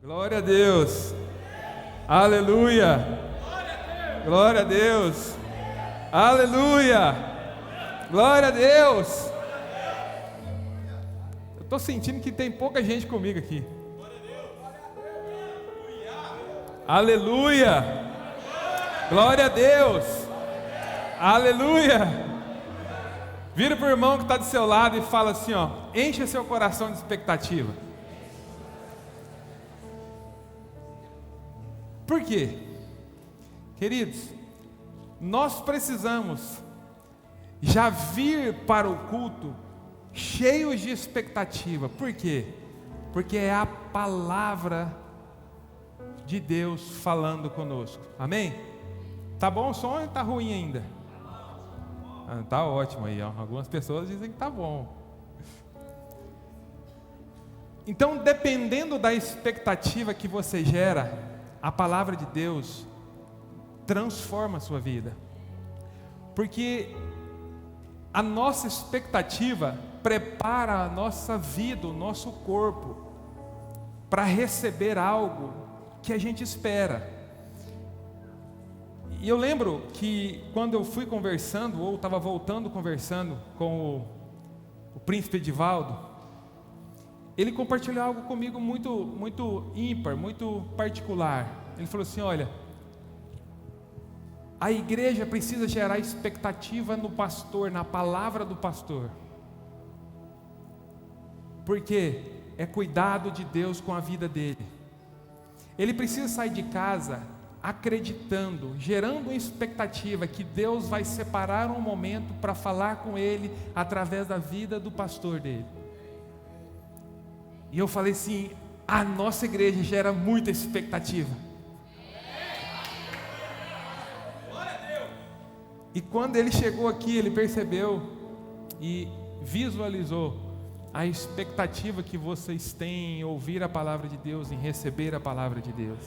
Glória a Deus. Aleluia. Glória a Deus. Aleluia. Glória a Deus. Eu estou sentindo que tem pouca gente comigo aqui. Aleluia. Glória a Deus. Aleluia. Vira para o irmão que está do seu lado e fala assim, ó: encha seu coração de expectativa. Por quê? Queridos, nós precisamos já vir para o culto cheios de expectativa. Por quê? Porque é a palavra de Deus falando conosco. Amém? Tá bom o som ou tá ruim ainda? Tá ótimo aí, ó. Algumas pessoas dizem que tá bom. Então, dependendo da expectativa que você gera, a palavra de Deus transforma a sua vida. Porque a nossa expectativa prepara a nossa vida, o nosso corpo, para receber algo que a gente espera. E eu lembro que quando eu fui conversando, ou estava voltando conversando com o príncipe Edivaldo, ele compartilhou algo comigo muito ímpar, muito particular. Ele falou assim: olha, a igreja precisa gerar expectativa no pastor, na palavra do pastor, porque é cuidado de Deus com a vida dele. Ele precisa sair de casa acreditando, gerando uma expectativa que Deus vai separar um momento para falar com ele através da vida do pastor dele. E eu falei assim: a nossa igreja gera muita expectativa. E quando ele chegou aqui, ele percebeu e visualizou a expectativa que vocês têm em ouvir a palavra de Deus, em receber a palavra de Deus.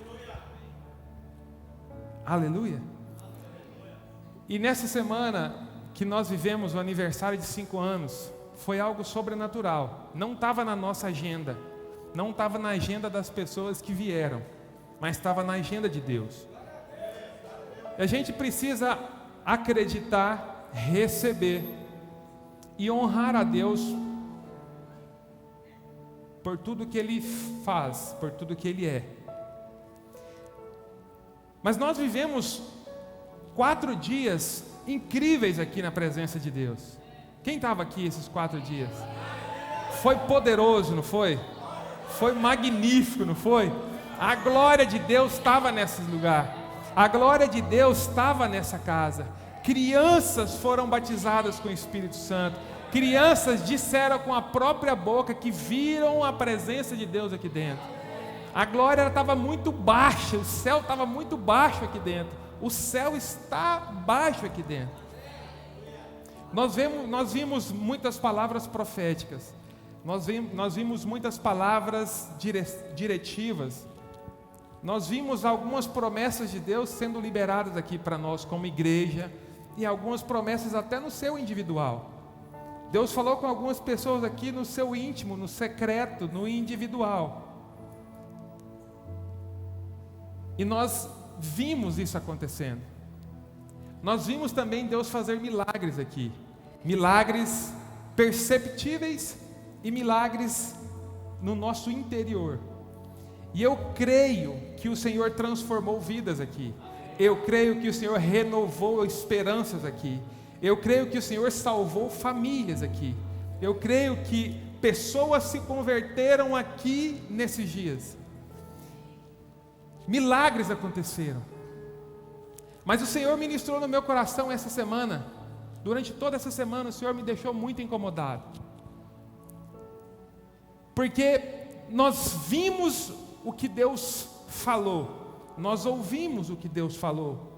Aleluia. E nessa semana que nós vivemos o aniversário de 5 anos, foi algo sobrenatural. Não estava na nossa agenda, não estava na agenda das pessoas que vieram, mas estava na agenda de Deus. E a gente precisa acreditar, receber e honrar a Deus por tudo que Ele faz, por tudo que Ele é. Mas nós vivemos 4 dias incríveis aqui na presença de Deus. Quem estava aqui esses 4 dias? Foi poderoso, não foi? Foi magnífico, não foi? A glória de Deus estava nesse lugar. A glória de Deus estava nessa casa. Crianças foram batizadas com o Espírito Santo. Crianças disseram com a própria boca que viram a presença de Deus aqui dentro. A glória estava muito baixa, o céu estava muito baixo aqui dentro. O céu está baixo aqui dentro. Nós vimos muitas palavras proféticas. Nós vimos muitas palavras diretivas. Nós vimos algumas promessas de Deus sendo liberadas aqui para nós como igreja, e algumas promessas até no seu individual. Deus falou com algumas pessoas aqui no seu íntimo, no secreto, no individual. E nós vimos isso acontecendo. Nós vimos também Deus fazer milagres aqui. Milagres perceptíveis e milagres no nosso interior. E eu creio que o Senhor transformou vidas aqui. Eu creio que o Senhor renovou esperanças aqui. Eu creio que o Senhor salvou famílias aqui. Eu creio que pessoas se converteram aqui nesses dias. Milagres aconteceram. Mas o Senhor ministrou no meu coração essa semana. Durante toda essa semana o Senhor me deixou muito incomodado. Porque nós vimos o que Deus falou. Nós ouvimos o que Deus falou.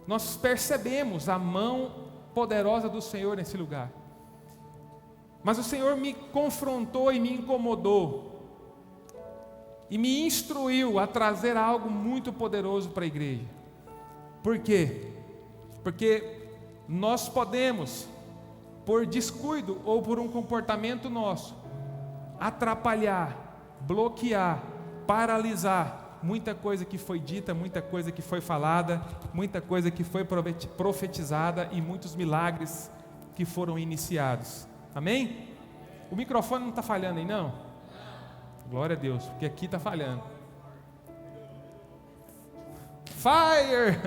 Nós percebemos a mão poderosa do Senhor nesse lugar. Mas o Senhor me confrontou e me incomodou. E me instruiu a trazer algo muito poderoso para a igreja. Por quê? Porque nós podemos, por descuido ou por um comportamento nosso, atrapalhar, bloquear paralisar muita coisa que foi dita, muita coisa que foi falada, muita coisa que foi profetizada e muitos milagres que foram iniciados. Amém? O microfone não está falhando aí, não? Glória a Deus, porque aqui está falhando. Fire!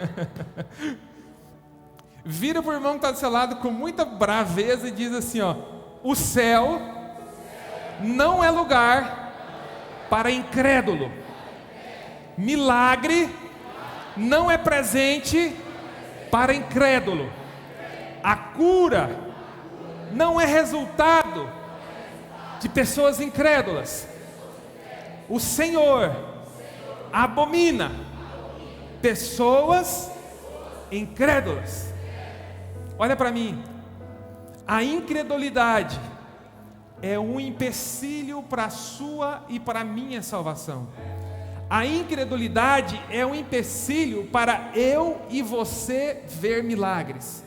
Vira para o irmão que está do seu lado com muita braveza e diz assim, ó: o céu não é lugar para incrédulo. Milagre não é presente para incrédulo. A cura não é resultado de pessoas incrédulas. O Senhor abomina pessoas incrédulas. Olha para mim, a incredulidade é um empecilho para a sua e para a minha salvação. A incredulidade é um empecilho para eu e você ver milagres.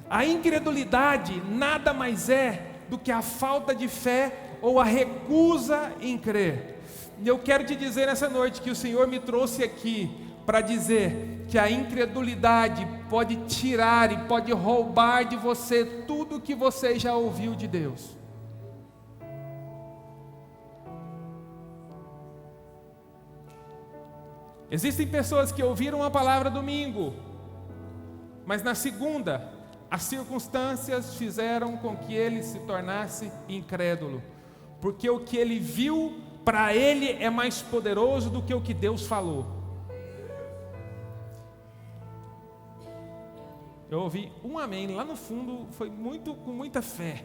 A incredulidade nada mais é do que a falta de fé ou a recusa em crer. E eu quero te dizer nessa noite que o Senhor me trouxe aqui para dizer que a incredulidade pode tirar e pode roubar de você tudo que você já ouviu de Deus. Existem pessoas que ouviram a palavra domingo, mas na segunda, as circunstâncias fizeram com que ele se tornasse incrédulo, porque o que ele viu, para ele é mais poderoso do que o que Deus falou. Eu ouvi um amém lá no fundo, foi com muita fé.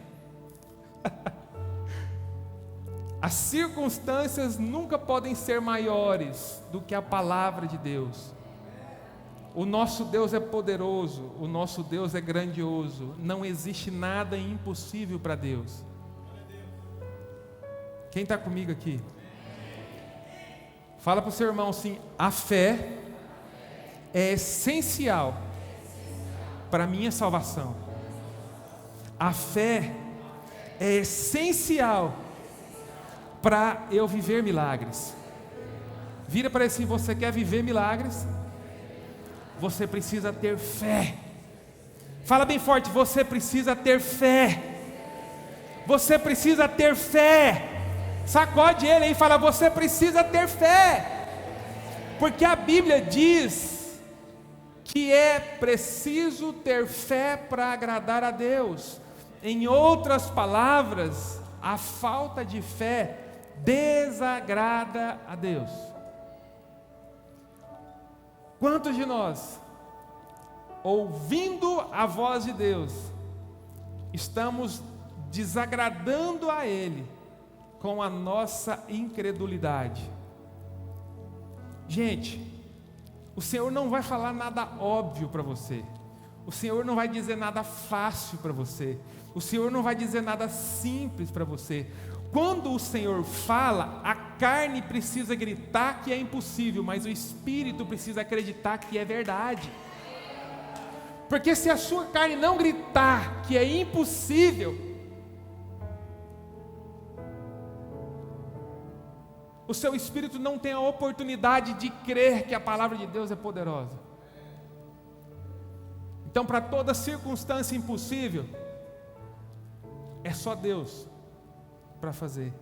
As circunstâncias nunca podem ser maiores do que a palavra de Deus. O nosso Deus é poderoso, o nosso Deus é grandioso. Não existe nada impossível para Deus. Quem está comigo aqui? Fala para o seu irmão assim: a fé é essencial para a minha salvação. A fé é essencial para eu viver milagres. Vira para ele assim: você quer viver milagres? Você precisa ter fé. Fala bem forte: você precisa ter fé. Você precisa ter fé. Sacode ele aí e fala: você precisa ter fé. Porque a Bíblia diz que é preciso ter fé para agradar a Deus. Em outras palavras, a falta de fé desagrada a Deus. Quantos de nós, ouvindo a voz de Deus, estamos desagradando a Ele com a nossa incredulidade? Gente, o Senhor não vai falar nada óbvio para você. O Senhor não vai dizer nada fácil para você. O Senhor não vai dizer nada simples para você. Quando o Senhor fala, a carne precisa gritar que é impossível, mas o Espírito precisa acreditar que é verdade. Porque se a sua carne não gritar que é impossível, o seu espírito não tem a oportunidade de crer que a palavra de Deus é poderosa. Então, para toda circunstância impossível, é só Deus para fazer.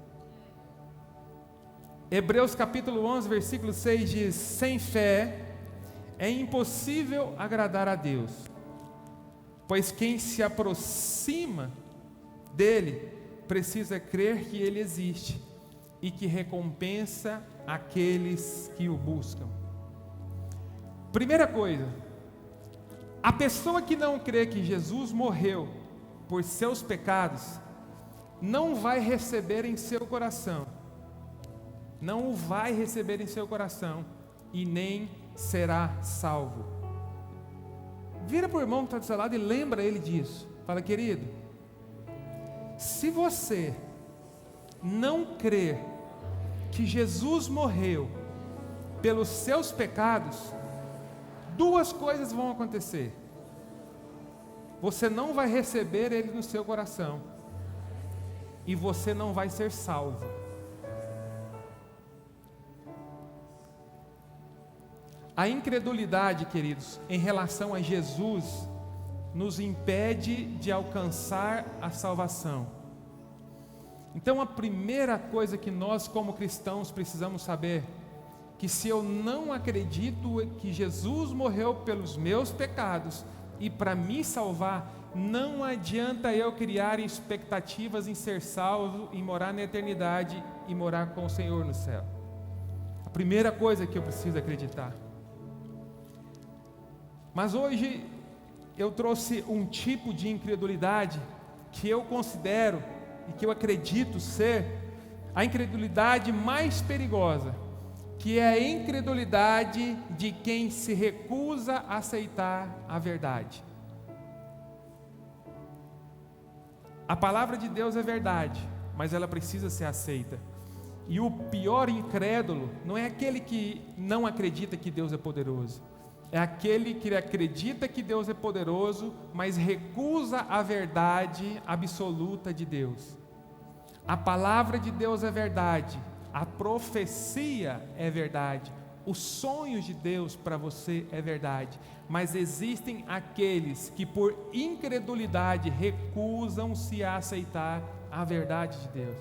Hebreus capítulo 11, versículo 6 diz: sem fé é impossível agradar a Deus, pois quem se aproxima dele precisa crer que ele existe e que recompensa aqueles que o buscam. Primeira coisa, a pessoa que não crê que Jesus morreu por seus pecados, não vai receber em seu coração, não o vai receber em seu coração e nem será salvo. Vira para o irmão que está do seu lado e lembra ele disso. Fala: querido, se você não crer que Jesus morreu pelos seus pecados, duas coisas vão acontecer: você não vai receber ele no seu coração e você não vai ser salvo. A incredulidade, queridos, em relação a Jesus, nos impede de alcançar a salvação. Então a primeira coisa que nós como cristãos precisamos saber, que se eu não acredito que Jesus morreu pelos meus pecados e para me salvar, não adianta eu criar expectativas em ser salvo, em morar na eternidade e morar com o Senhor no céu. A primeira coisa que eu preciso acreditar. Mas hoje eu trouxe um tipo de incredulidade que eu considero e que eu acredito ser a incredulidade mais perigosa, que é a incredulidade de quem se recusa a aceitar a verdade. A palavra de Deus é verdade, mas ela precisa ser aceita. E o pior incrédulo não é aquele que não acredita que Deus é poderoso. É aquele que acredita que Deus é poderoso, mas recusa a verdade absoluta de Deus. A palavra de Deus é verdade, a profecia é verdade, os sonhos de Deus para você é verdade, mas existem aqueles que por incredulidade recusam-se a aceitar a verdade de Deus.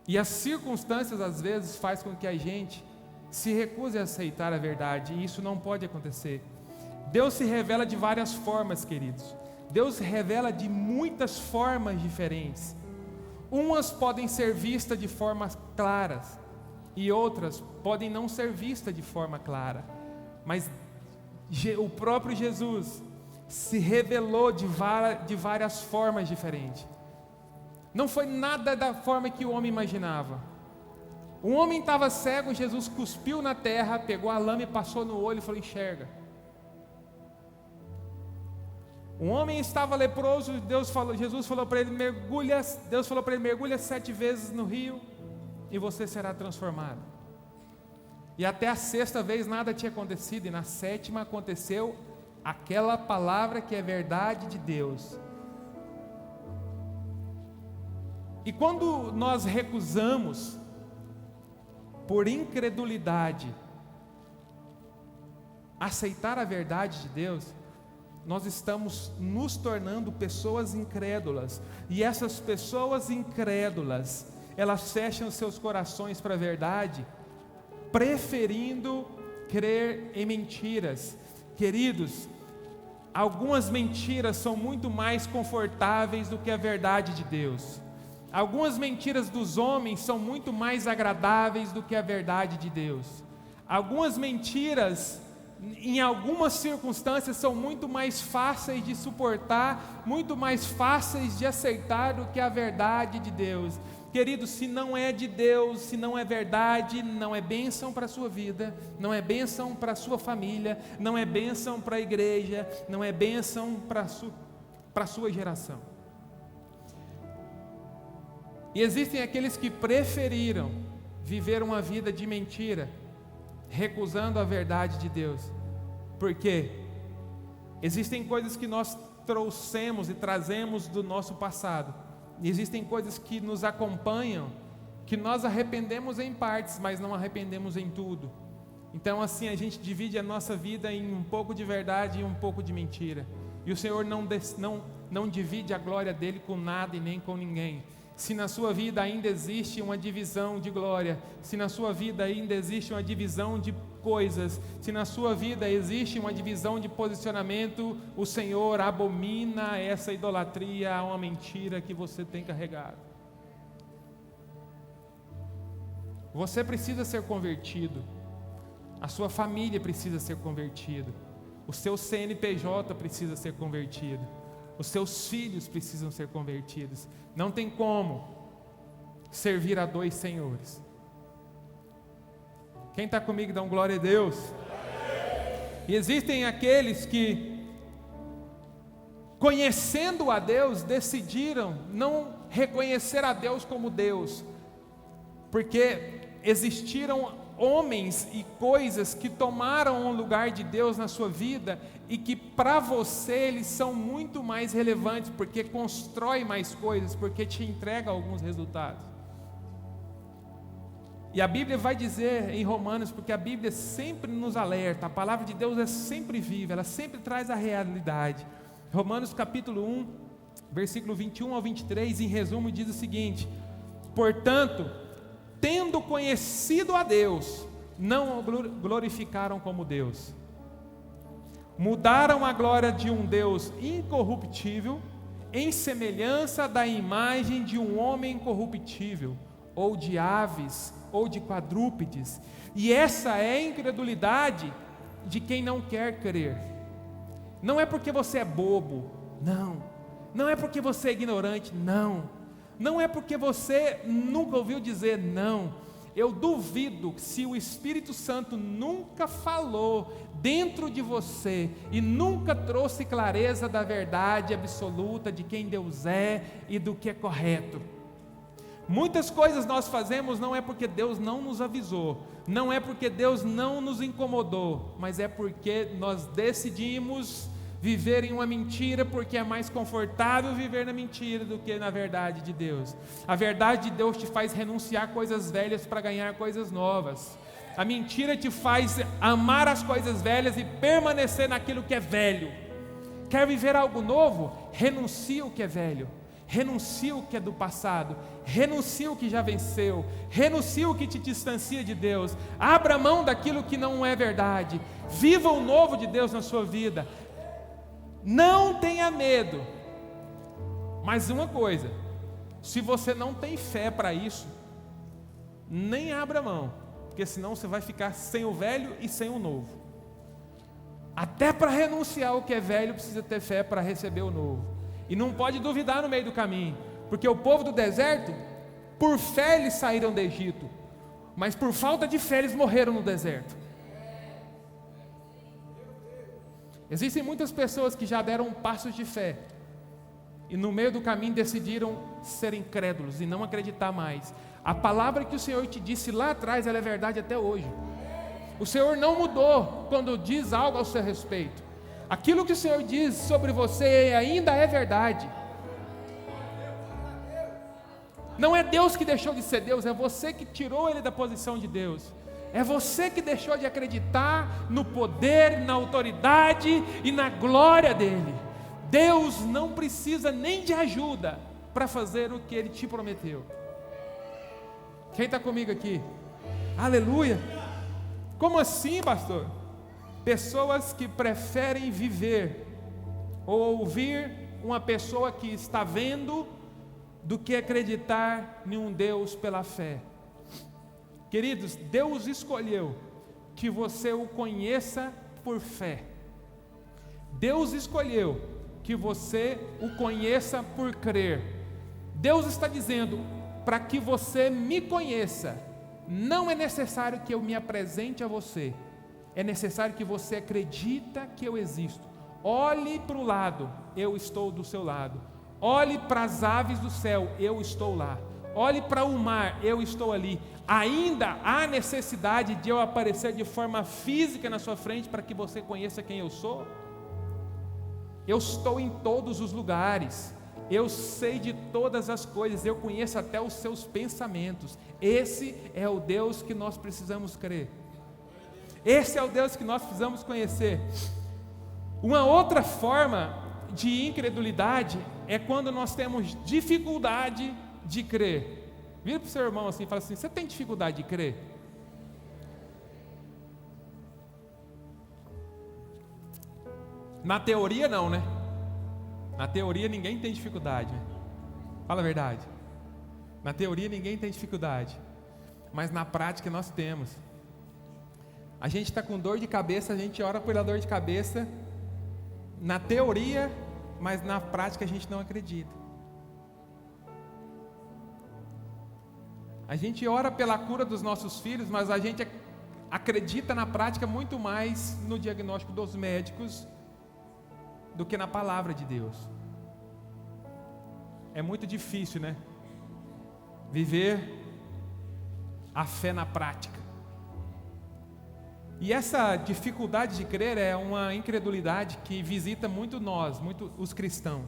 E as circunstâncias às vezes fazem com que a gente se recuse a aceitar a verdade, e isso não pode acontecer. Deus se revela de várias formas, queridos. Deus se revela de muitas formas diferentes. Umas podem ser vistas de formas claras, e outras podem não ser vistas de forma clara. Mas o próprio Jesus se revelou de várias formas diferentes. Não foi nada da forma que o homem imaginava. Um homem estava cego, Jesus cuspiu na terra, pegou a lama e passou no olho e falou: enxerga. Um homem estava leproso, Jesus falou para ele: mergulha 7 vezes no rio e você será transformado. E até a 6ª vez nada tinha acontecido, e na 7ª aconteceu aquela palavra que é verdade de Deus. E quando nós recusamos por incredulidade aceitar a verdade de Deus, nós estamos nos tornando pessoas incrédulas. E essas pessoas incrédulas, elas fecham seus corações para a verdade, preferindo crer em mentiras. Queridos, algumas mentiras são muito mais confortáveis do que a verdade de Deus. Algumas mentiras dos homens são muito mais agradáveis do que a verdade de Deus. Algumas mentiras, em algumas circunstâncias, são muito mais fáceis de suportar, muito mais fáceis de aceitar do que a verdade de Deus. Querido, se não é de Deus, se não é verdade, não é bênção para a sua vida, não é bênção para a sua família, não é bênção para a igreja, não é bênção para a sua geração. E existem aqueles que preferiram viver uma vida de mentira, recusando a verdade de Deus. Por quê? Existem coisas que nós trouxemos e trazemos do nosso passado. E existem coisas que nos acompanham, que nós arrependemos em partes, mas não arrependemos em tudo. Então assim a gente divide a nossa vida em um pouco de verdade e um pouco de mentira. E o Senhor não divide a glória dele com nada e nem com ninguém. Se na sua vida ainda existe uma divisão de glória, se na sua vida ainda existe uma divisão de coisas, se na sua vida existe uma divisão de posicionamento, o Senhor abomina essa idolatria a uma mentira que você tem carregado. Você precisa ser convertido, a sua família precisa ser convertida, o seu CNPJ precisa ser convertido, os seus filhos precisam ser convertidos. Não tem como servir a 2 senhores. Quem está comigo dá um glória a Deus. E existem aqueles que, conhecendo a Deus, decidiram não reconhecer a Deus como Deus, porque existiram homens e coisas que tomaram o lugar de Deus na sua vida e que para você eles são muito mais relevantes, porque constrói mais coisas, porque te entrega alguns resultados. E a Bíblia vai dizer em Romanos, porque a Bíblia sempre nos alerta, a palavra de Deus é sempre viva, ela sempre traz a realidade. Romanos capítulo 1, versículo 21 ao 23, em resumo, diz o seguinte: portanto, tendo conhecido a Deus, não o glorificaram como Deus, mudaram a glória de um Deus incorruptível em semelhança da imagem de um homem corruptível, ou de aves, ou de quadrúpedes. E essa é a incredulidade de quem não quer crer. Não é porque você é bobo, não é porque você é ignorante, não é porque você nunca ouviu dizer, não. Eu duvido se o Espírito Santo nunca falou dentro de você e nunca trouxe clareza da verdade absoluta de quem Deus é e do que é correto. Muitas coisas nós fazemos não é porque Deus não nos avisou, não é porque Deus não nos incomodou, mas é porque nós decidimos viver em uma mentira, porque é mais confortável viver na mentira do que na verdade de Deus. A verdade de Deus te faz renunciar coisas velhas para ganhar coisas novas. A mentira te faz amar as coisas velhas e permanecer naquilo que é velho. Quer viver algo novo? Renuncia o que é velho. Renuncia o que é do passado, renuncia o que já venceu, renuncia o que te distancia de Deus, abra mão daquilo que não é verdade, viva o novo de Deus na sua vida, não tenha medo. Mas uma coisa, se você não tem fé para isso, nem abra mão, porque senão você vai ficar sem o velho e sem o novo. Até para renunciar o que é velho precisa ter fé para receber o novo. E não pode duvidar no meio do caminho, porque o povo do deserto, por fé eles saíram do Egito, mas por falta de fé eles morreram no deserto. Existem muitas pessoas que já deram passos de fé, e no meio do caminho decidiram ser incrédulos e não acreditar mais. A palavra que o Senhor te disse lá atrás, ela é verdade até hoje. O Senhor não mudou quando diz algo ao seu respeito. Aquilo que o Senhor diz sobre você ainda é verdade. Não é Deus que deixou de ser Deus, é você que tirou Ele da posição de Deus. É você que deixou de acreditar no poder, na autoridade e na glória dEle. Deus não precisa nem de ajuda para fazer o que Ele te prometeu. Quem está comigo aqui? Aleluia! Como assim, pastor? Pessoas que preferem viver ou ouvir uma pessoa que está vendo do que acreditar em um Deus pela fé. Queridos, Deus escolheu que você o conheça por fé. Deus escolheu que você o conheça por crer. Deus está dizendo, para que você me conheça, não é necessário que eu me apresente a você. É necessário que você acredita que eu existo. Olhe para o lado, eu estou do seu lado. Olhe para as aves do céu, eu estou lá. Olhe para o mar, eu estou ali. Ainda há necessidade de eu aparecer de forma física na sua frente para que você conheça quem eu sou? Eu estou em todos os lugares. Eu sei de todas as coisas, eu conheço até os seus pensamentos. Esse é o Deus que nós precisamos crer. Esse é o Deus que nós precisamos conhecer. Uma outra forma de incredulidade é quando nós temos dificuldade de crer. Vira para o seu irmão assim e fala assim: você tem dificuldade de crer? Na teoria não, né? Na teoria ninguém tem dificuldade, né? Fala a verdade. Na teoria ninguém tem dificuldade, mas na prática nós temos. A gente está com dor de cabeça, a gente ora pela dor de cabeça, na teoria, mas na prática a gente não acredita. A gente ora pela cura dos nossos filhos, mas a gente acredita na prática muito mais no diagnóstico dos médicos do que na palavra de Deus. É muito difícil, né? Viver a fé na prática. E essa dificuldade de crer é uma incredulidade que visita muito nós, muito os cristãos.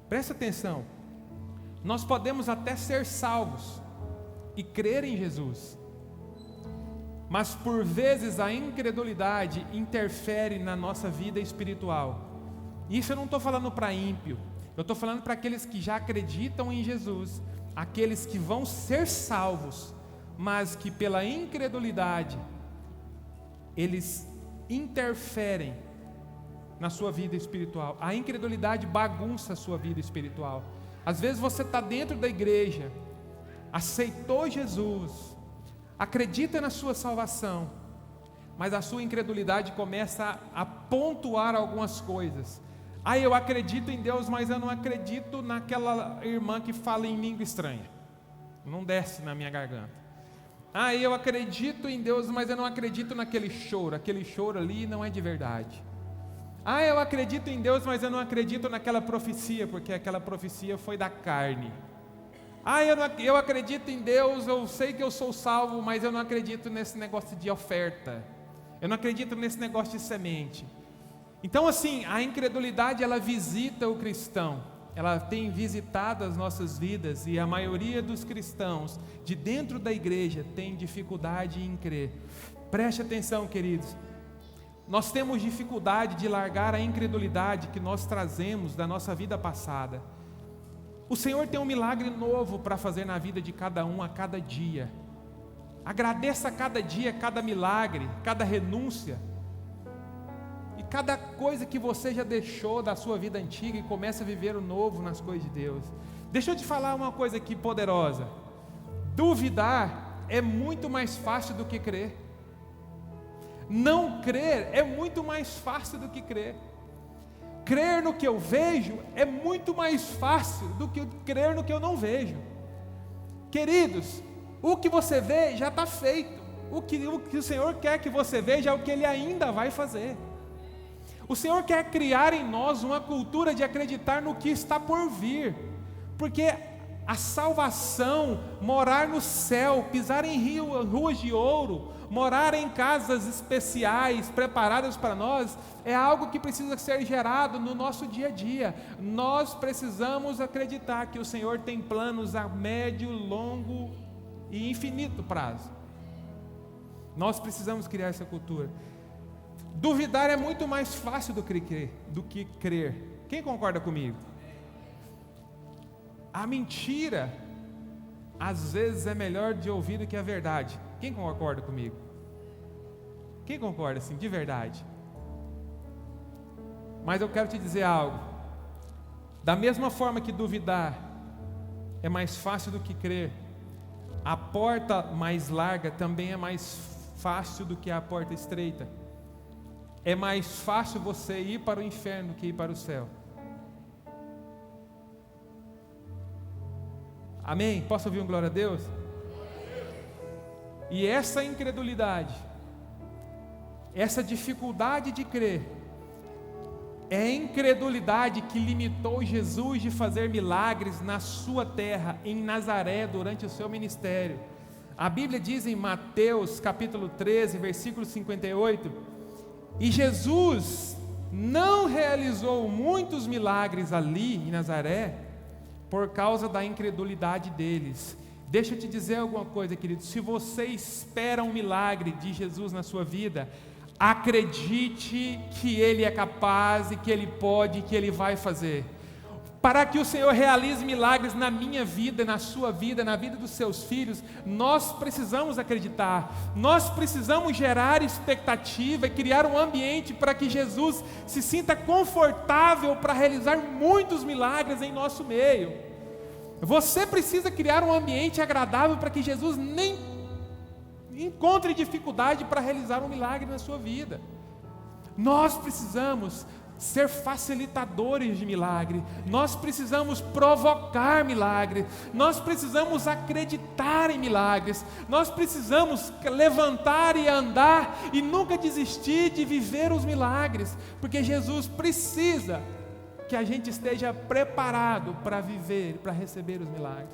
Presta atenção. Nós podemos até ser salvos e crer em Jesus, Mas por vezes a incredulidade interfere na nossa vida espiritual. Isso eu não estou falando para ímpio, eu estou falando para aqueles que já acreditam em Jesus, aqueles que vão ser salvos, mas que pela incredulidade eles interferem na sua vida espiritual. A incredulidade bagunça a sua vida espiritual. Às vezes você está dentro da igreja, aceitou Jesus, acredita na sua salvação, mas a sua incredulidade começa a pontuar algumas coisas. Eu acredito em Deus, mas eu não acredito naquela irmã que fala em língua estranha, não desce na minha garganta. Eu acredito em Deus, mas eu não acredito naquele choro ali não é de verdade. Eu acredito em Deus, mas eu não acredito naquela profecia, porque aquela profecia foi da carne. Eu acredito em Deus, eu sei que eu sou salvo, mas eu não acredito nesse negócio de oferta, eu não acredito nesse negócio de semente. Então assim, a incredulidade ela visita o cristão, ela tem visitado as nossas vidas, e a maioria dos cristãos de dentro da igreja tem dificuldade em crer. Preste atenção, queridos, nós temos dificuldade de largar a incredulidade que nós trazemos da nossa vida passada. O Senhor tem um milagre novo para fazer na vida de cada um a cada dia. Agradeça a cada dia, cada milagre, cada renúncia e cada coisa que você já deixou da sua vida antiga e comece a viver o novo nas coisas de Deus. Deixa eu te falar uma coisa aqui poderosa. Duvidar é muito mais fácil do que crer. Não crer é muito mais fácil do que crer. Crer no que eu vejo é muito mais fácil do que crer no que eu não vejo. Queridos, o que você vê já está feito. O que o Senhor quer que você veja é o que Ele ainda vai fazer. O Senhor quer criar em nós uma cultura de acreditar no que está por vir, porque a salvação, morar no céu, pisar em ruas de ouro, morar em casas especiais preparadas para nós, é algo que precisa ser gerado no nosso dia a dia. Nós precisamos acreditar que o Senhor tem planos a médio, longo e infinito prazo. Nós precisamos criar essa cultura. Duvidar é muito mais fácil do que crer. Quem concorda comigo? A mentira às vezes é melhor de ouvir do que a verdade. Quem concorda comigo? Quem concorda assim, de verdade? Mas eu quero te dizer algo. Da mesma forma que duvidar é mais fácil do que crer, a porta mais larga também é mais fácil do que a porta estreita. É mais fácil você ir para o inferno do que ir para o céu. Amém? Posso ouvir um glória a Deus? E essa incredulidade, essa dificuldade de crer, é a incredulidade que limitou Jesus de fazer milagres na sua terra, em Nazaré, durante o seu ministério. A Bíblia diz em Mateus capítulo 13, versículo 58, e Jesus não realizou muitos milagres ali em Nazaré, por causa da incredulidade deles. Deixa eu te dizer alguma coisa, querido. Se você espera um milagre de Jesus na sua vida, acredite que Ele é capaz e que Ele pode e que Ele vai fazer. Para que o Senhor realize milagres na minha vida, na sua vida, na vida dos seus filhos, nós precisamos acreditar, nós precisamos gerar expectativa e criar um ambiente para que Jesus se sinta confortável para realizar muitos milagres em nosso meio. Você precisa criar um ambiente agradável para que Jesus nem encontre dificuldade para realizar um milagre na sua vida. Nós precisamos ser facilitadores de milagre, nós precisamos provocar milagre, nós precisamos acreditar em milagres, nós precisamos levantar e andar e nunca desistir de viver os milagres, porque Jesus precisa que a gente esteja preparado para viver, para receber os milagres.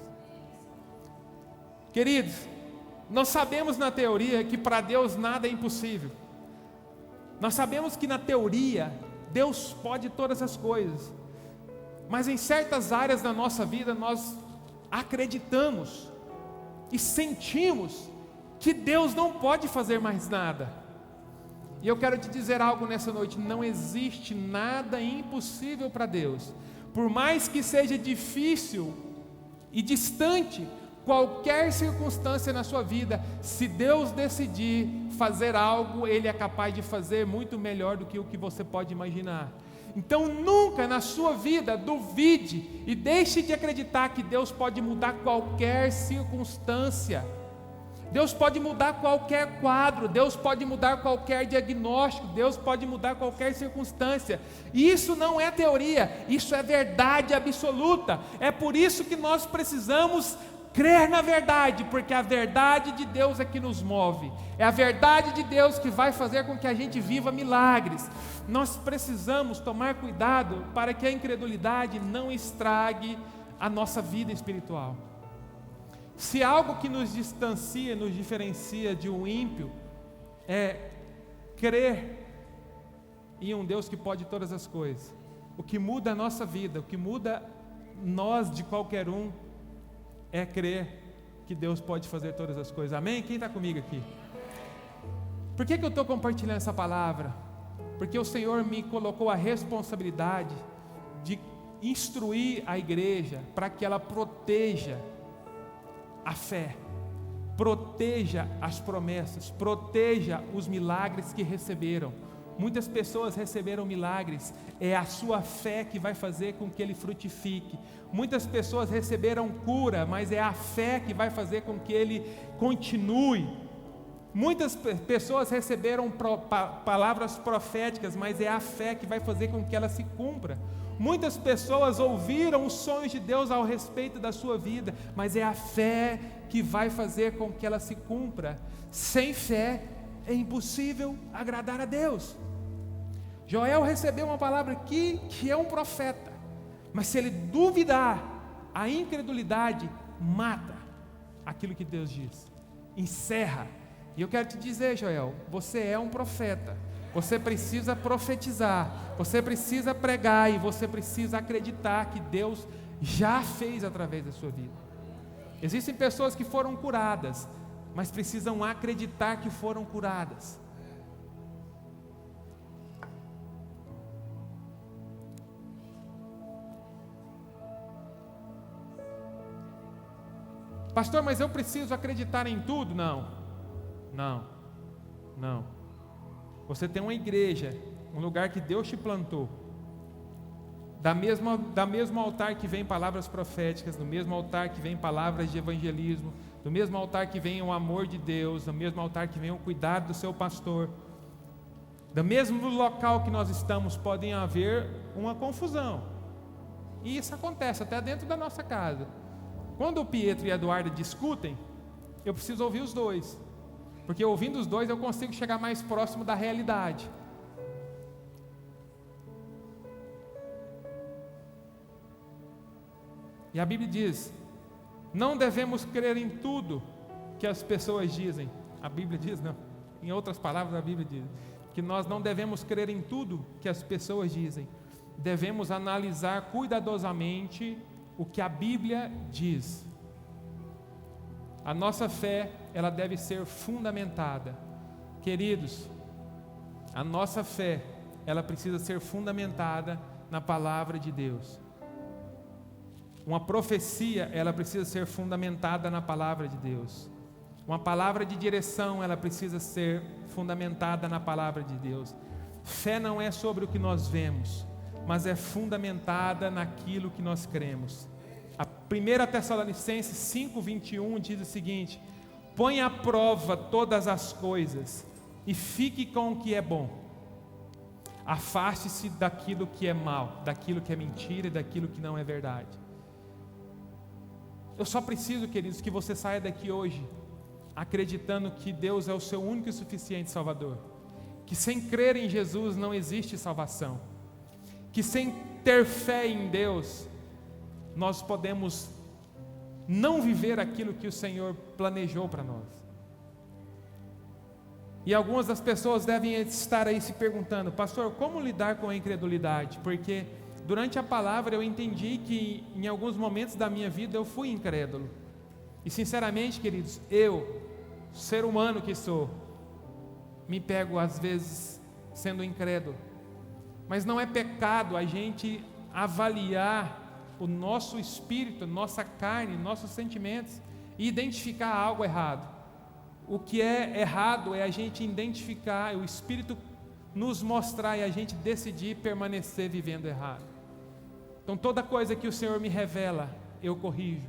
Queridos, nós sabemos na teoria que para Deus nada é impossível. Nós sabemos que na teoria Deus pode todas as coisas, mas em certas áreas da nossa vida nós acreditamos e sentimos que Deus não pode fazer mais nada. E eu quero te dizer algo nessa noite: não existe nada impossível para Deus. Por mais que seja difícil e distante qualquer circunstância na sua vida, se Deus decidir fazer algo, Ele é capaz de fazer muito melhor do que o que você pode imaginar. Então nunca na sua vida duvide e deixe de acreditar que Deus pode mudar qualquer circunstância. Deus pode mudar qualquer quadro, Deus pode mudar qualquer diagnóstico, Deus pode mudar qualquer circunstância. E isso não é teoria, isso é verdade absoluta. É por isso que nós precisamos crer na verdade, porque a verdade de Deus é que nos move. É a verdade de Deus que vai fazer com que a gente viva milagres. Nós precisamos tomar cuidado para que a incredulidade não estrague a nossa vida espiritual. Se algo que nos distancia, nos diferencia de um ímpio, é crer em um Deus que pode todas as coisas, o que muda a nossa vida, o que muda nós de qualquer um, é crer que Deus pode fazer todas as coisas. Amém? Quem está comigo aqui? Por que eu estou compartilhando essa palavra? Porque o Senhor me colocou a responsabilidade de instruir a igreja para que ela proteja a fé, proteja as promessas, proteja os milagres que receberam. Muitas pessoas receberam milagres, é a sua fé que vai fazer com que ele frutifique. Muitas pessoas receberam cura, mas é a fé que vai fazer com que ele continue. Muitas pessoas receberam palavras proféticas, mas é a fé que vai fazer com que ela se cumpra. Muitas pessoas ouviram os sonhos de Deus ao respeito da sua vida, mas é a fé que vai fazer com que ela se cumpra. Sem fé é impossível agradar a Deus. Joel recebeu uma palavra aqui que é um profeta, mas se ele duvidar, a incredulidade mata aquilo que Deus diz, encerra. E eu quero te dizer, Joel, você é um profeta. Você precisa profetizar, você precisa pregar e você precisa acreditar que Deus já fez através da sua vida. Existem pessoas que foram curadas, mas precisam acreditar que foram curadas. Pastor, mas eu preciso acreditar em tudo? Não. Você tem uma igreja, um lugar que Deus te plantou. Da mesmo altar que vem palavras proféticas, do mesmo altar que vem palavras de evangelismo, do mesmo altar que vem o amor de Deus, do mesmo altar que vem o cuidado do seu pastor, do mesmo local que nós estamos, podem haver uma confusão. E isso acontece até dentro da nossa casa. Quando o Pietro e a Eduarda discutem, eu preciso ouvir os dois, porque ouvindo os dois eu consigo chegar mais próximo da realidade. E a Bíblia diz: não devemos crer em tudo que as pessoas dizem. A Bíblia diz, não, em outras palavras a Bíblia diz que nós não devemos crer em tudo que as pessoas dizem. Devemos analisar cuidadosamente o que a Bíblia diz. A nossa fé, ela deve ser fundamentada. Queridos, a nossa fé, ela precisa ser fundamentada na palavra de Deus. Uma profecia, ela precisa ser fundamentada na palavra de Deus. Uma palavra de direção, ela precisa ser fundamentada na palavra de Deus. Fé não é sobre o que nós vemos, mas é fundamentada naquilo que nós cremos. A 1 Tessalonicenses 5:21 diz o seguinte: põe à prova todas as coisas e fique com o que é bom. Afaste-se daquilo que é mal, daquilo que é mentira e daquilo que não é verdade. Eu só preciso, queridos, que você saia daqui hoje acreditando que Deus é o seu único e suficiente Salvador, que sem crer em Jesus não existe salvação, que sem ter fé em Deus nós podemos não viver aquilo que o Senhor planejou para nós. E algumas das pessoas devem estar aí se perguntando: pastor, como lidar com a incredulidade? Porque durante a palavra eu entendi que em alguns momentos da minha vida eu fui incrédulo. E sinceramente, queridos, eu ser humano que sou, me pego às vezes sendo incrédulo. Mas não é pecado a gente avaliar o nosso espírito, nossa carne, nossos sentimentos e identificar algo errado. O que é errado é a gente identificar, o Espírito nos mostrar e a gente decidir permanecer vivendo errado. Então toda coisa que o Senhor me revela, eu corrijo.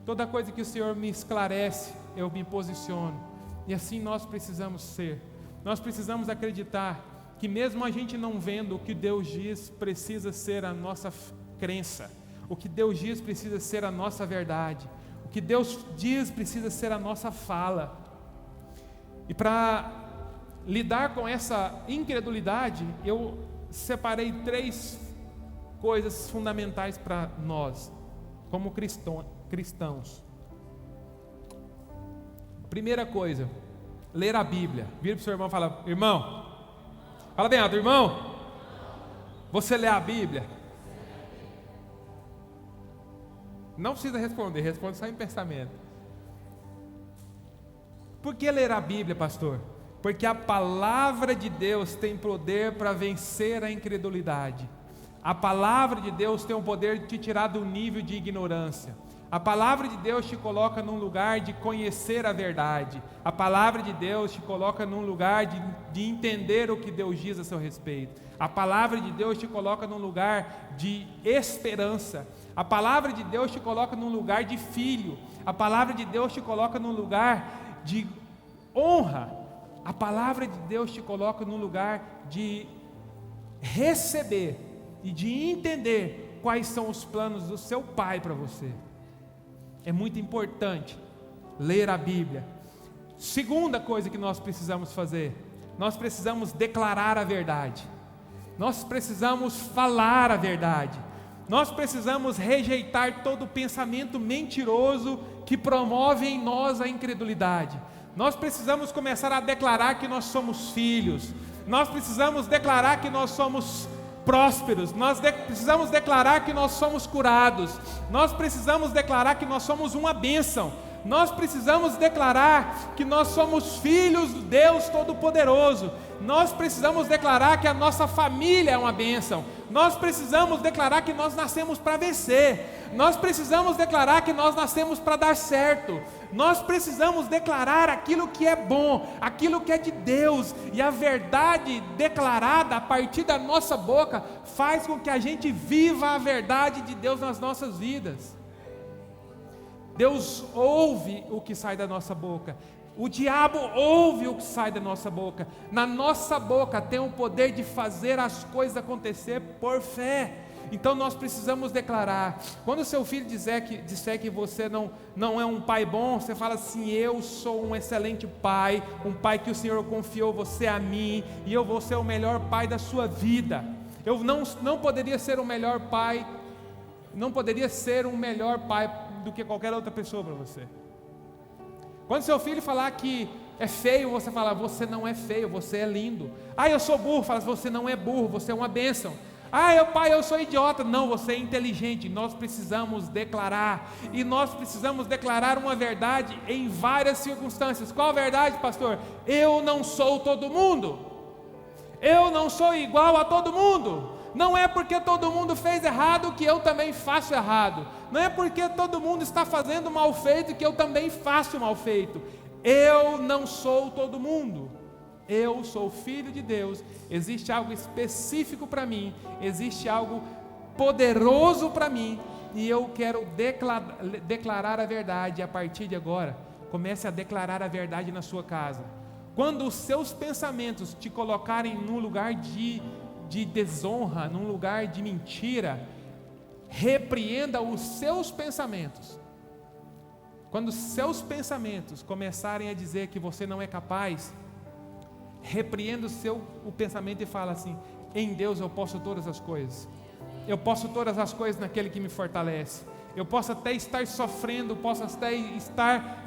Toda coisa que o Senhor me esclarece, eu me posiciono. E assim nós precisamos ser. Nós precisamos acreditar que mesmo a gente não vendo o que Deus diz, precisa ser a nossa crença. O que Deus diz precisa ser a nossa verdade. O que Deus diz precisa ser a nossa fala. E para lidar com essa incredulidade, eu separei 3 coisas fundamentais para nós, como cristãos. Primeira coisa, ler a Bíblia. Vira para o seu irmão e fala: irmão, fala bem alto, irmão, você lê a Bíblia? Não precisa responder, responde só em pensamento. Por que ler a Bíblia, pastor? Porque a palavra de Deus tem poder para vencer a incredulidade. A palavra de Deus tem o poder de te tirar do nível de ignorância. A palavra de Deus te coloca num lugar de conhecer a verdade. A palavra de Deus te coloca num lugar de entender o que Deus diz a seu respeito. A palavra de Deus te coloca num lugar de esperança. A palavra de Deus te coloca num lugar de filho. A palavra de Deus te coloca num lugar de honra. A palavra de Deus te coloca num lugar de receber e de entender quais são os planos do seu Pai para você. É muito importante ler a Bíblia. Segunda coisa que nós precisamos fazer, nós precisamos declarar a verdade. Nós precisamos falar a verdade. Nós precisamos rejeitar todo pensamento mentiroso que promove em nós a incredulidade. Nós precisamos começar a declarar que nós somos filhos. Nós precisamos declarar que nós somos prósperos. Nós precisamos declarar que nós somos curados. Nós precisamos declarar que nós somos uma bênção. Nós precisamos declarar que nós somos filhos do Deus Todo-Poderoso. Nós precisamos declarar que a nossa família é uma bênção. Nós precisamos declarar que nós nascemos para vencer. Nós precisamos declarar que nós nascemos para dar certo. Nós precisamos declarar aquilo que é bom, aquilo que é de Deus. E a verdade declarada a partir da nossa boca faz com que a gente viva a verdade de Deus nas nossas vidas. Deus ouve o que sai da nossa boca. O diabo ouve o que sai da nossa boca. Na nossa boca tem o poder de fazer as coisas acontecer por fé. Então nós precisamos declarar. Quando o seu filho disser que você não é um pai bom, você fala assim: eu sou um excelente pai, um pai que o Senhor confiou você a mim, e eu vou ser o melhor pai da sua vida. Eu não poderia ser o melhor pai, não poderia ser um melhor pai do que qualquer outra pessoa para você. Quando seu filho falar que é feio, você fala: você não é feio, você é lindo. Ah, eu sou burro, fala: você não é burro, você é uma bênção. Ah, pai, eu sou idiota. Não, você é inteligente. Nós precisamos declarar, e nós precisamos declarar uma verdade em várias circunstâncias. Qual a verdade, pastor? Eu não sou todo mundo. Eu não sou igual a todo mundo. Não é porque todo mundo fez errado que eu também faço errado. Não é porque todo mundo está fazendo mal feito que eu também faço mal feito. Eu não sou todo mundo. Eu sou filho de Deus. Existe algo específico para mim. Existe algo poderoso para mim. E eu quero declarar a verdade. A partir de agora, comece a declarar a verdade na sua casa. Quando os seus pensamentos te colocarem num lugar de desonra, num lugar de mentira, repreenda os seus pensamentos. Quando os seus pensamentos começarem a dizer que você não é capaz, repreenda o pensamento e fala assim: em Deus eu posso todas as coisas. Eu posso todas as coisas naquele que me fortalece. Eu posso até estar sofrendo, posso até estar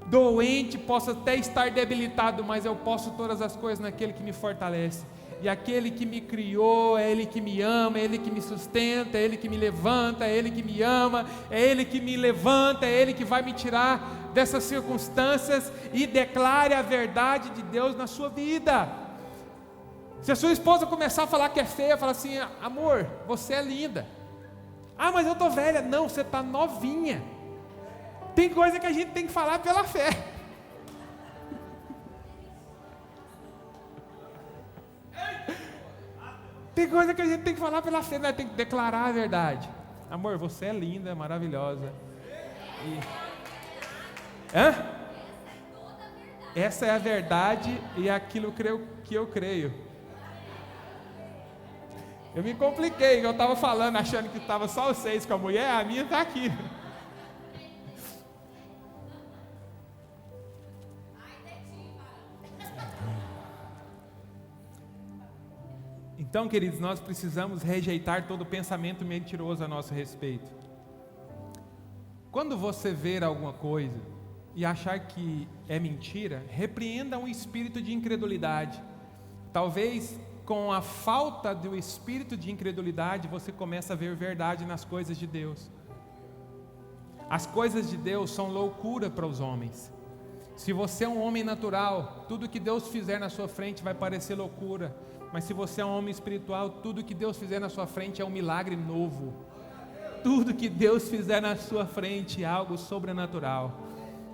doente, posso até estar debilitado, mas eu posso todas as coisas naquele que me fortalece. E aquele que me criou, é Ele que me ama, é Ele que me sustenta, é Ele que me levanta, é Ele que me ama, é Ele que me levanta, é Ele que vai me tirar dessas circunstâncias. E declare a verdade de Deus na sua vida. Se a sua esposa começar a falar que é feia, fala assim: amor, você é linda. Ah, mas eu estou velha. Não, você está novinha. Tem coisa que a gente tem que falar pela fé. Tem coisa que a gente tem que falar pela fé, né? Tem que declarar a verdade. Amor, você é linda, maravilhosa. Hã? Essa é a verdade e é aquilo que eu creio. Eu me compliquei, eu estava falando, achando que estava só os 6 com a mulher, a minha está aqui. Então, queridos, nós precisamos rejeitar todo pensamento mentiroso a nosso respeito. Quando você ver alguma coisa e achar que é mentira, repreenda um espírito de incredulidade. Talvez com a falta do espírito de incredulidade você comece a ver verdade nas coisas de Deus. As coisas de Deus são loucura para os homens. Se você é um homem natural, tudo que Deus fizer na sua frente vai parecer loucura. Mas se você é um homem espiritual, tudo que Deus fizer na sua frente é um milagre novo. Tudo que Deus fizer na sua frente é algo sobrenatural.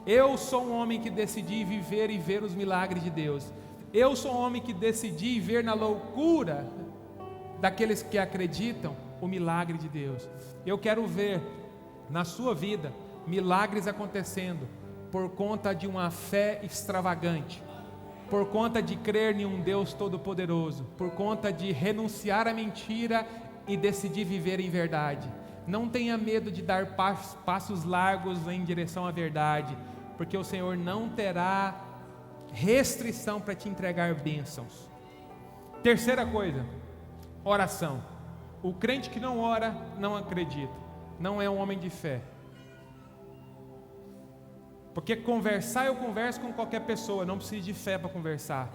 Eu sou um homem que decidi viver e ver os milagres de Deus. Eu sou um homem que decidi ver na loucura daqueles que acreditam o milagre de Deus. Eu quero ver na sua vida milagres acontecendo por conta de uma fé extravagante, por conta de crer em um Deus todo-poderoso, por conta de renunciar à mentira e decidir viver em verdade. Não tenha medo de dar passos largos em direção à verdade, porque o Senhor não terá restrição para te entregar bênçãos. Terceira coisa, oração. O crente que não ora, não acredita, não é um homem de fé. Porque conversar eu converso com qualquer pessoa, não preciso de fé para conversar.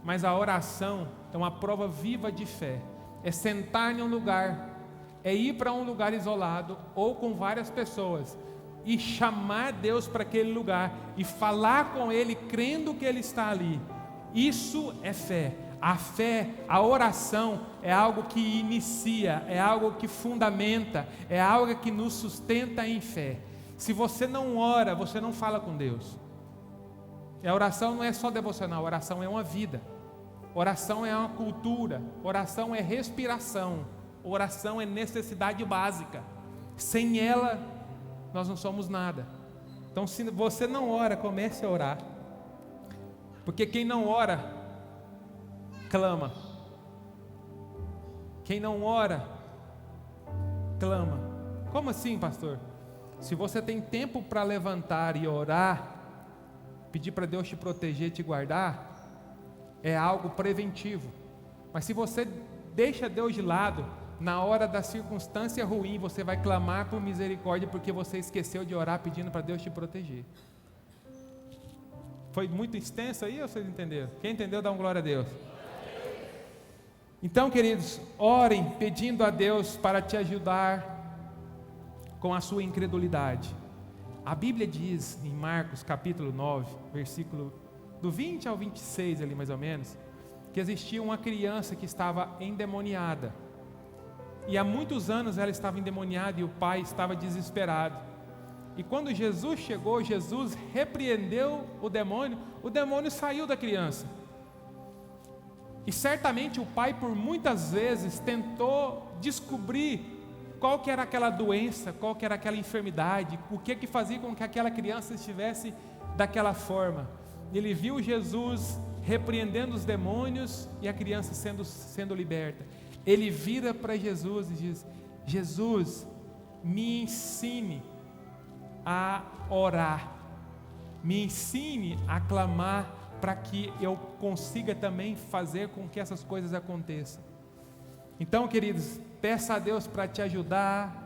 Mas a oração é uma prova viva de fé. É sentar em um lugar, é ir para um lugar isolado ou com várias pessoas e chamar Deus para aquele lugar e falar com Ele crendo que Ele está ali. Isso é fé. A fé, a oração é algo que inicia, é algo que fundamenta, é algo que nos sustenta em fé. Se você não ora, você não fala com Deus. E a oração não é só devocional, oração é uma vida. Oração é uma cultura, oração é respiração, oração é necessidade básica. Sem ela, nós não somos nada. Então, se você não ora, comece a orar. Porque quem não ora, clama. Quem não ora, clama. Como assim, pastor? Se você tem tempo para levantar e orar, pedir para Deus te proteger, te guardar, é algo preventivo. Mas se você deixa Deus de lado, na hora da circunstância ruim, você vai clamar por misericórdia, porque você esqueceu de orar pedindo para Deus te proteger. Foi muito extenso aí, ou vocês entenderam? Quem entendeu, dá uma glória a Deus. Então, queridos, orem pedindo a Deus para te ajudar com a sua incredulidade. A Bíblia diz em Marcos capítulo 9, versículo do 20 ao 26 ali mais ou menos, que existia uma criança que estava endemoniada, e há muitos anos ela estava endemoniada e o pai estava desesperado. E quando Jesus chegou, Jesus repreendeu o demônio saiu da criança. E certamente o pai por muitas vezes tentou descobrir qual que era aquela doença, qual que era aquela enfermidade, o que fazia com que aquela criança estivesse daquela forma. Ele viu Jesus repreendendo os demônios e a criança sendo liberta. Ele vira para Jesus e diz: Jesus, me ensine a orar, me ensine a clamar, para que eu consiga também fazer com que essas coisas aconteçam. Então, queridos, peça a Deus para te ajudar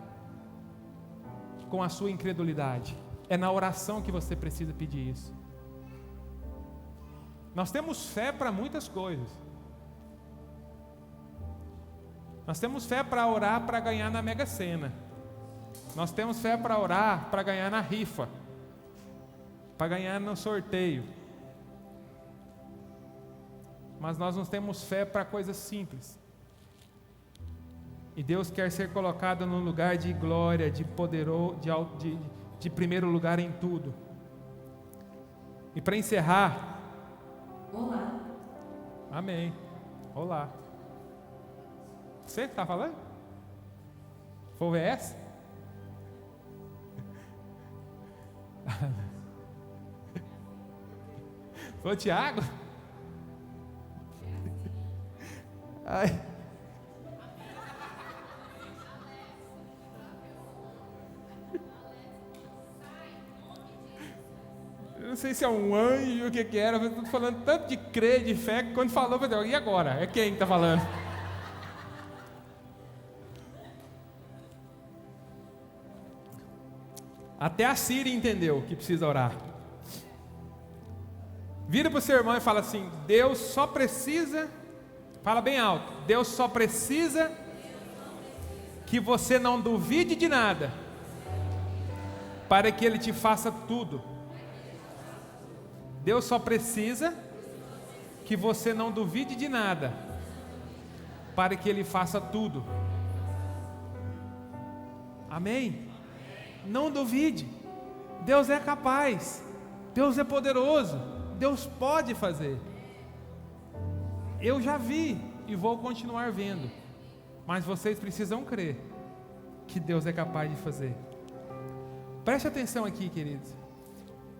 com a sua incredulidade. É na oração que você precisa pedir isso. Nós temos fé para muitas coisas. Nós temos fé para orar para ganhar na Mega Sena. Nós temos fé para orar para ganhar na rifa, para ganhar no sorteio. Mas nós não temos fé para coisas simples. E Deus quer ser colocado num lugar de glória, de poderoso, de primeiro lugar em tudo. E para encerrar, Olá. amém. Olá. Você que está falando? Foi o VS? Foi o Tiago? Ai. Eu não sei se é um anjo, o que era. Eu estou falando tanto de crer, de fé, que quando falou, eu falei, e agora? É quem que está falando? Até a Síria entendeu que precisa orar. Vira para o seu irmão e fala assim: Deus só precisa, fala bem alto, Deus só precisa que você não duvide de nada, para que Ele te faça tudo. Deus só precisa que você não duvide de nada, para que Ele faça tudo. Amém? Não duvide. Deus é capaz. Deus é poderoso. Deus pode fazer. Eu já vi e vou continuar vendo. Mas vocês precisam crer que Deus é capaz de fazer. Preste atenção aqui, queridos.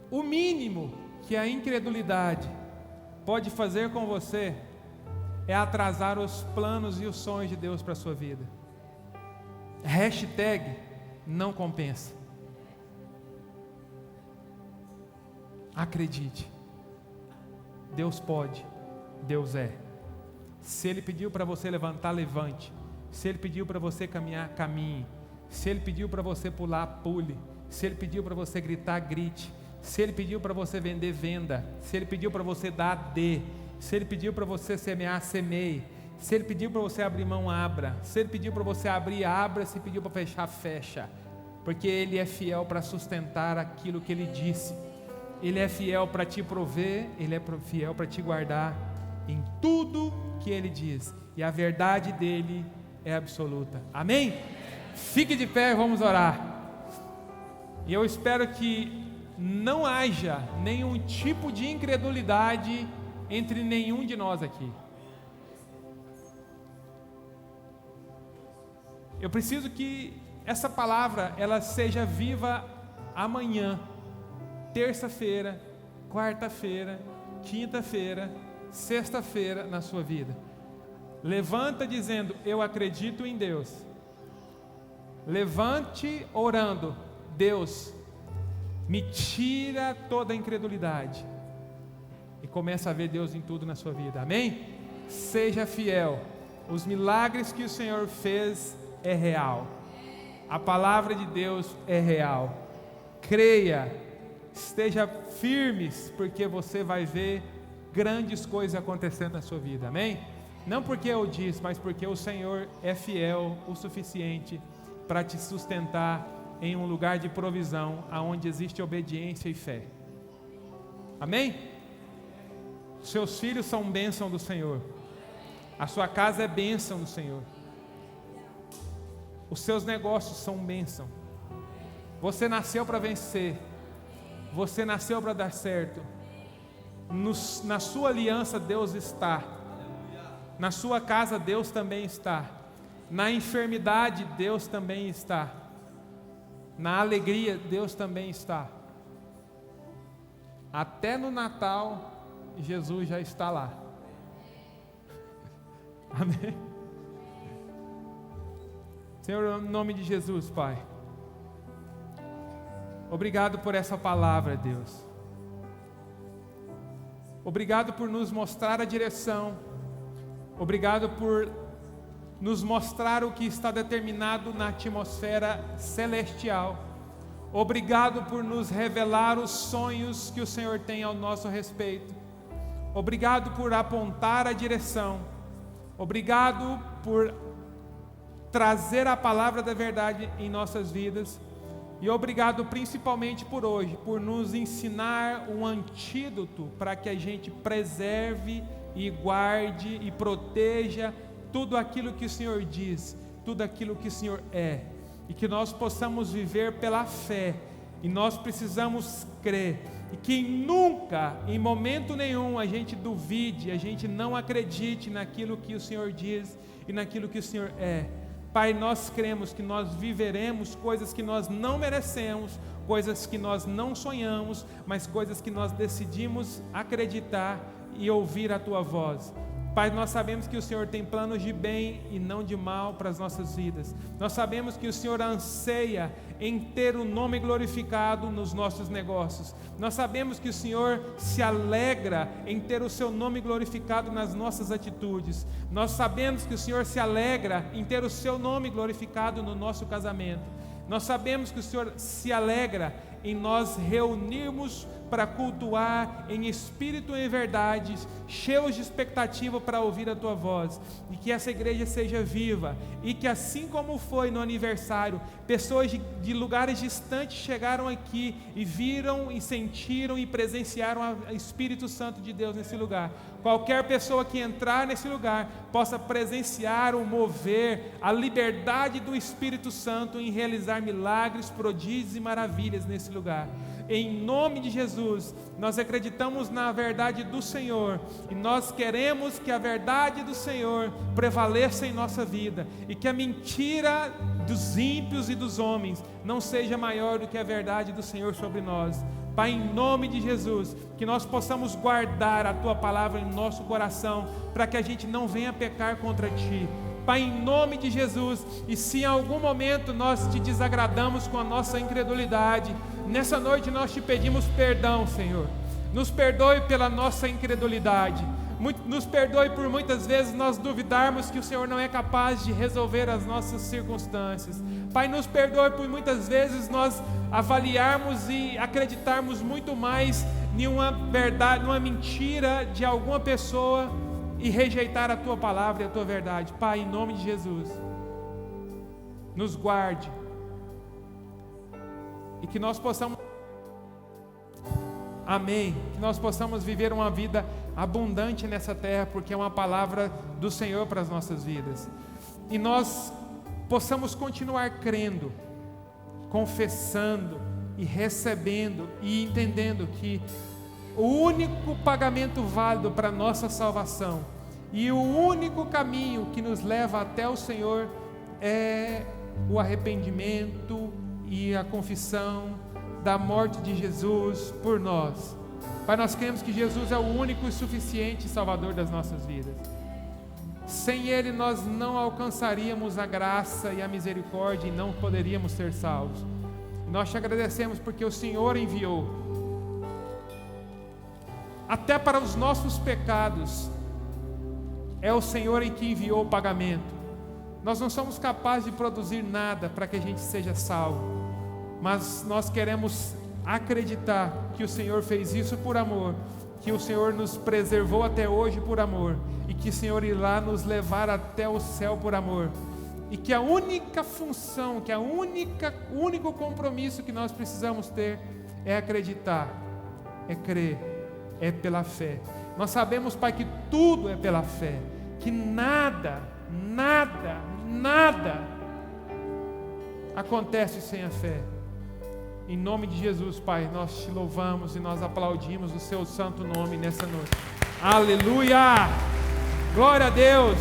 O mínimo que a incredulidade pode fazer com você é atrasar os planos e os sonhos de Deus para a sua vida. Hashtag não compensa. Acredite. Deus pode. Deus é. Se Ele pediu para você levantar, levante. Se Ele pediu para você caminhar, caminhe. Se Ele pediu para você pular, pule. Se Ele pediu para você gritar, grite. Se Ele pediu para você vender, venda. Se Ele pediu para você dar, dê. Se Ele pediu para você semear, semeie. Se Ele pediu para você abrir mão, abra. Se Ele pediu para você abrir, abra. Se pediu para fechar, fecha. Porque Ele é fiel para sustentar aquilo que Ele disse. Ele é fiel para te prover. Ele é fiel para te guardar em tudo que Ele diz. E a verdade dEle é absoluta. Amém? Fique de pé, vamos orar. E eu espero que não haja nenhum tipo de incredulidade entre nenhum de nós aqui. Eu preciso que essa palavra ela seja viva amanhã, terça-feira, quarta-feira, quinta-feira, sexta-feira na sua vida. Levanta dizendo: eu acredito em Deus. Levante orando: Deus, me tira toda a incredulidade. E começa a ver Deus em tudo na sua vida. Amém? Seja fiel. Os milagres que o Senhor fez é real. A palavra de Deus é real. Creia, esteja firmes, porque você vai ver grandes coisas acontecendo na sua vida. Amém? Não porque eu disse, mas porque o Senhor é fiel o suficiente para te sustentar em um lugar de provisão, aonde existe obediência e fé. Amém? Seus filhos são bênção do Senhor. A sua casa é bênção do Senhor. Os seus negócios são bênção. Você nasceu para vencer. Você nasceu para dar certo. Na sua aliança Deus está. Na sua casa Deus também está. Na enfermidade Deus também está. Na alegria Deus também está. Até no Natal Jesus já está lá. Amém? Senhor, em nome de Jesus, Pai, obrigado por essa palavra, Deus. Obrigado por nos mostrar a direção. Obrigado por nos mostrar o que está determinado na atmosfera celestial. Obrigado por nos revelar os sonhos que o Senhor tem ao nosso respeito. Obrigado por apontar a direção. Obrigado por trazer a palavra da verdade em nossas vidas. E obrigado principalmente por hoje, por nos ensinar um antídoto para que a gente preserve e guarde e proteja tudo aquilo que o Senhor diz, tudo aquilo que o Senhor é. E que nós possamos viver pela fé. E nós precisamos crer. E que nunca, em momento nenhum, a gente duvide, a gente não acredite naquilo que o Senhor diz e naquilo que o Senhor é. Pai, nós cremos que nós viveremos coisas que nós não merecemos, coisas que nós não sonhamos, mas coisas que nós decidimos acreditar e ouvir a Tua voz. Pai, nós sabemos que o Senhor tem planos de bem e não de mal para as nossas vidas. Nós sabemos que o Senhor anseia em ter o nome glorificado nos nossos negócios. Nós sabemos que o Senhor se alegra em ter o seu nome glorificado nas nossas atitudes. Nós sabemos que o Senhor se alegra em ter o seu nome glorificado no nosso casamento. Nós sabemos que o Senhor se alegra em nós reunirmos para cultuar em espírito e em verdade, cheios de expectativa para ouvir a Tua voz, e que essa igreja seja viva, e que assim como foi no aniversário, pessoas de lugares distantes chegaram aqui e viram e sentiram e presenciaram o Espírito Santo de Deus nesse lugar. Qualquer pessoa que entrar nesse lugar possa presenciar o mover, a liberdade do Espírito Santo em realizar milagres, prodígios e maravilhas nesse lugar. Em nome de Jesus, nós acreditamos na verdade do Senhor e nós queremos que a verdade do Senhor prevaleça em nossa vida e que a mentira dos ímpios e dos homens não seja maior do que a verdade do Senhor sobre nós. Pai, em nome de Jesus, que nós possamos guardar a Tua palavra em nosso coração, para que a gente não venha pecar contra Ti. Pai, em nome de Jesus, e se em algum momento nós Te desagradamos com a nossa incredulidade, nessa noite nós Te pedimos perdão, Senhor. Nos perdoe pela nossa incredulidade. Nos perdoe por muitas vezes nós duvidarmos que o Senhor não é capaz de resolver as nossas circunstâncias. Pai, nos perdoe por muitas vezes nós avaliarmos e acreditarmos muito mais em uma verdade, numa mentira de alguma pessoa e rejeitar a Tua palavra e a Tua verdade. Pai, em nome de Jesus, nos guarde e que nós possamos, amém, que nós possamos viver uma vida abundante nessa terra, porque é uma palavra do Senhor para as nossas vidas, e nós possamos continuar crendo, confessando e recebendo e entendendo que o único pagamento válido para a nossa salvação e o único caminho que nos leva até o Senhor é o arrependimento e a confissão da morte de Jesus por nós. Pai, nós cremos que Jesus é o único e suficiente Salvador das nossas vidas. Sem Ele nós não alcançaríamos a graça e a misericórdia e não poderíamos ser salvos. Nós Te agradecemos porque o Senhor enviou, até para os nossos pecados, é o Senhor em que enviou o pagamento. Nós não somos capazes de produzir nada para que a gente seja salvo, mas nós queremos acreditar que o Senhor fez isso por amor, que o Senhor nos preservou até hoje por amor, e que o Senhor irá nos levar até o céu por amor, e que a única função, que o único compromisso que nós precisamos ter é acreditar, é crer, é pela fé. Nós sabemos, Pai, que tudo é pela fé, que nada acontece sem a fé. Em nome de Jesus, Pai, nós Te louvamos e nós aplaudimos o Seu santo nome nessa noite. Aleluia! Glória a Deus!